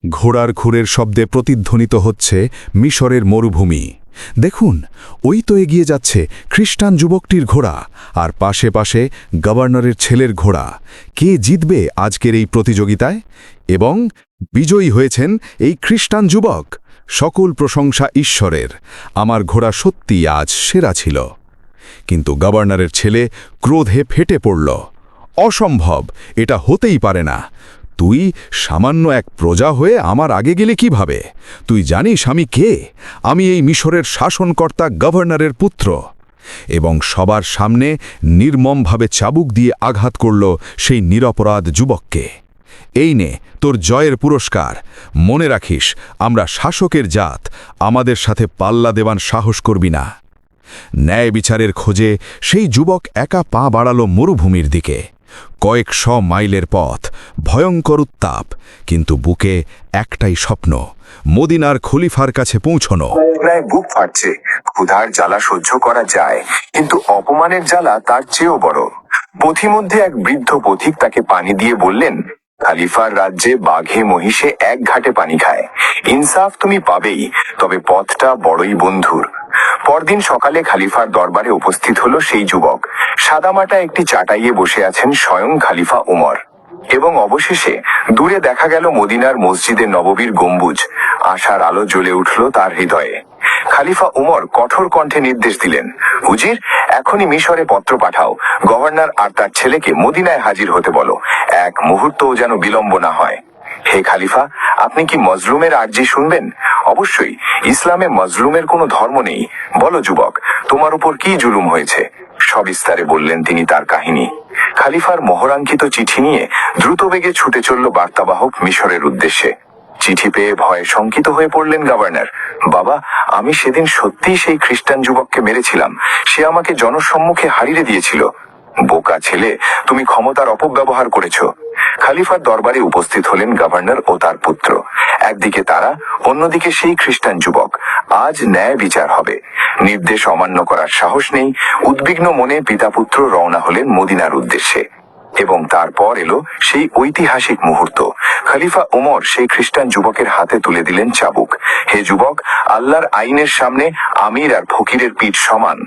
ঘোড়ার খুরের শব্দে প্রতিধ্বনিত হচ্ছে মিশরের মরুভূমি। দেখুন, ওই তো এগিয়ে যাচ্ছে খ্রিস্টান যুবকটির ঘোড়া, আর পাশে পাশে গভর্নরের ছেলের ঘোড়া। কে জিতবে আজকের এই প্রতিযোগিতায়? এবং বিজয়ী হয়েছেন এই খ্রিস্টান যুবক। সকল প্রশংসা ঈশ্বরের। আমার ঘোড়া সত্যি আজ সেরা ছিল। কিন্তু গভর্নরের ছেলে ক্রোধে ফেটে পড়ল। অসম্ভব, এটা হতেই পারে না। তুই সামান্য এক প্রজা হয়ে আমার আগে গেলে কিভাবে? তুই জানিস আমি কে? আমি এই মিশরের শাসনকর্তা গভর্নরের পুত্র। এবং সবার সামনে নির্মমভাবে চাবুক দিয়ে আঘাত করল সেই নিরপরাধ যুবককে। এই নে তোর জয়ের পুরস্কার। মনে রাখিস, আমরা শাসকের জাত, আমাদের সাথে পাল্লা দেওয়ার সাহস করবি না। ন্যায় বিচারের খোঁজে সেই যুবক একা পা বাড়াল মরুভূমির দিকে। কয়েকশ মাইলের পথ, ভয়ঙ্কর উত্তাপ, কিন্তু বুকে একটাই স্বপ্ন, মদিনার খলিফার কাছে পৌঁছনো। প্রায় বুক ফাটছে। ক্ষুধার জ্বালা সহ্য করা যায়, কিন্তু অপমানের জ্বালা তার চেয়েও বড়। পথিমধ্যে এক বৃদ্ধ পথিক তাকে পানি দিয়ে বললেন, খালিফার রাজ্যে বাঘে মহিষে এক ঘাটে পানি খায়। ইনসাফ তুমি পাবেই, তবে পথটা বড়ই বন্ধুর। পরদিন সকালে খালিফার দরবারে উপস্থিত হলো সেই যুবক। সাদামাটা একটি চাটাইয়ে বসে আছেন স্বয়ং খালিফা উমর। এবং অবশেষে দূরে দেখা গেল মদিনার মসজিদে নববীর গম্বুজ। আশার আলো জ্বলে উঠল তার হৃদয়ে। খালিফা উমর কঠোর কণ্ঠে নির্দেশ দিলেন, হুজির, এখনই মিশরে পত্র পাঠাও। গভর্নর আর তার ছেলেকে মদিনায় হাজির হতে বলো। এক মুহূর্তও যেন বিলম্ব না হয়। হে খালিফা, আপনি কি মজলুমের আর্জি শুনবেন? অবশ্যই। ইসলামে মজলুমের কোনো ধর্ম নেই। বলো যুবক, তোমার উপর কি জুলুম হয়েছে? সবিস্তারে বললেন তিনি তার কাহিনী। খালিফার মোহরাঙ্কিত চিঠি নিয়ে দ্রুতবেগে ছুটে চলল বার্তাবাহক মিশরের উদ্দেশ্যে। চিঠি পেয়ে ভয়ে শঙ্কিত হয়ে পড়লেন গভর্নর। বাবা, আমি সেদিন সত্যিই সেই খ্রিস্টান যুবককে মেরেছিলাম। সে আমাকে জনসম্মুখে হারিয়ে দিয়েছিল। বোকা ছেলে, তুমি ক্ষমতার অপব্যবহার করেছ। খালিফার দরবারে উপস্থিত হলেন গভর্নর ও তার পুত্র। একদিকে তারা, অন্যদিকে সেই খ্রিস্টান যুবক। আজ ন্যায় বিচার হবে। নির্দেশ অমান্য করার সাহস নেই। উদ্বিগ্ন মনে পিতা পুত্র রওনা হলেন মদিনার উদ্দেশ্যে। এবং তারপর এলো সেই ঐতিহাসিক মুহূর্ত। খলিফা উমর সেই খ্রিস্টান যুবকের হাতে তুলে দিলেন চাবুক। হে যুবক, আল্লাহর আইনের সামনে আমির আর ফকিরের পিঠ সমান।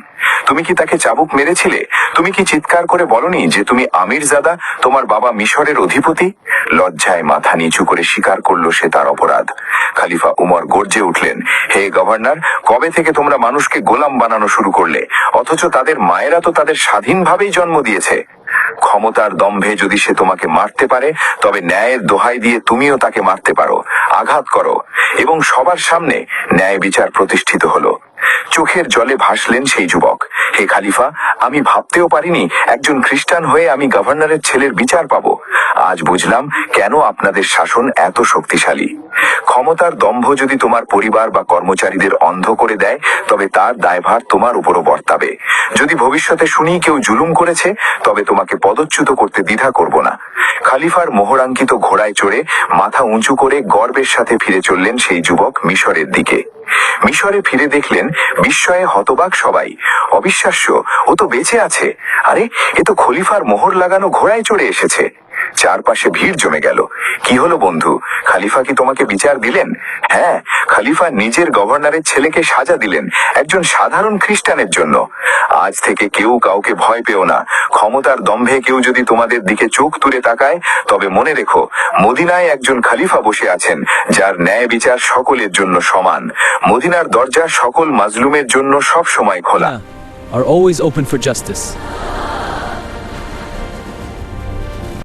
তুমি কি তাকে চাবুক মেরেছিলে? তুমি কি চিৎকার করে বলনি যে তুমি আমিরজাদা, তোমার বাবা মিশরের অধিপতি? লজ্জায় মাথা নিচু করে স্বীকার করলো সে তার অপরাধ। খলিফা উমর গর্জে উঠলেন, হে গভর্নর, কবে থেকে তোমরা মানুষকে গোলাম বানানো শুরু করলে? অথচ তাদের মায়েরা তো তাদের স্বাধীনভাবেই জন্ম দিয়েছে। ক্ষমতার দম্ভে যদি সে তোমাকে মারতে পারে, তবে ন্যায়ের দোহাই দিয়ে তুমিও তাকে মারতে পারো, আঘাত করো। এবং সবার সামনে ন্যায় বিচার প্রতিষ্ঠিত হলো। চোখের জলে ভাসলেন সেই যুবক। হে খালিফা, আমি ভাবতেও পারিনি একজন খ্রিস্টান হয়ে আমি গভর্নরের ছেলের বিচার পাবো। আজ বুঝলাম কেন আপনাদের শাসন এত শক্তিশালী। ক্ষমতার দম্ভ যদি তোমার পরিবার বা কর্মচারীদের অন্ধ করে দেয়, তবে তার দায়ভার তোমার উপরও বর্তাবে। যদি ভবিষ্যতে শুনি কেউ জুলুম করেছে, তবে তোমাকে পদচ্যুত করতে দ্বিধা করব না। খালিফার মোহরাঙ্কিত ঘোড়ায় চড়ে মাথা উঁচু করে গর্বের সাথে ফিরে চললেন সেই যুবক মিশরের দিকে। মিশরে ফিরে দেখলেন বিস্ময়ে হতবাক সবাই। অবিশ্বাস্য, ও তো বেঁচে আছে। আরে, এ তো খলিফার মোহর লাগানো ঘোড়ায় চড়ে এসেছে। চারপাশে ভিড় জমে গেল। কি হলো বন্ধু, খালিফা কি তোমাকে বিচার দিলেন? হ্যাঁ, খালিফা নিজের গভর্নরের ছেলেকে সাজা দিলেন একজন সাধারণ খ্রিস্টানের জন্য। আজ থেকে কেউ কাউকে ভয় পেও না। ক্ষমতার দম্ভে কেউ যদি তোমাদের দিকে চোখ তুলে তাকায়, তবে মনে রেখো, মদিনায় একজন খালিফা বসে আছেন যার ন্যায় বিচার সকলের জন্য সমান। মদিনার দরজা সকল মাজলুমের জন্য সব সময় খোলা। Are always open for justice.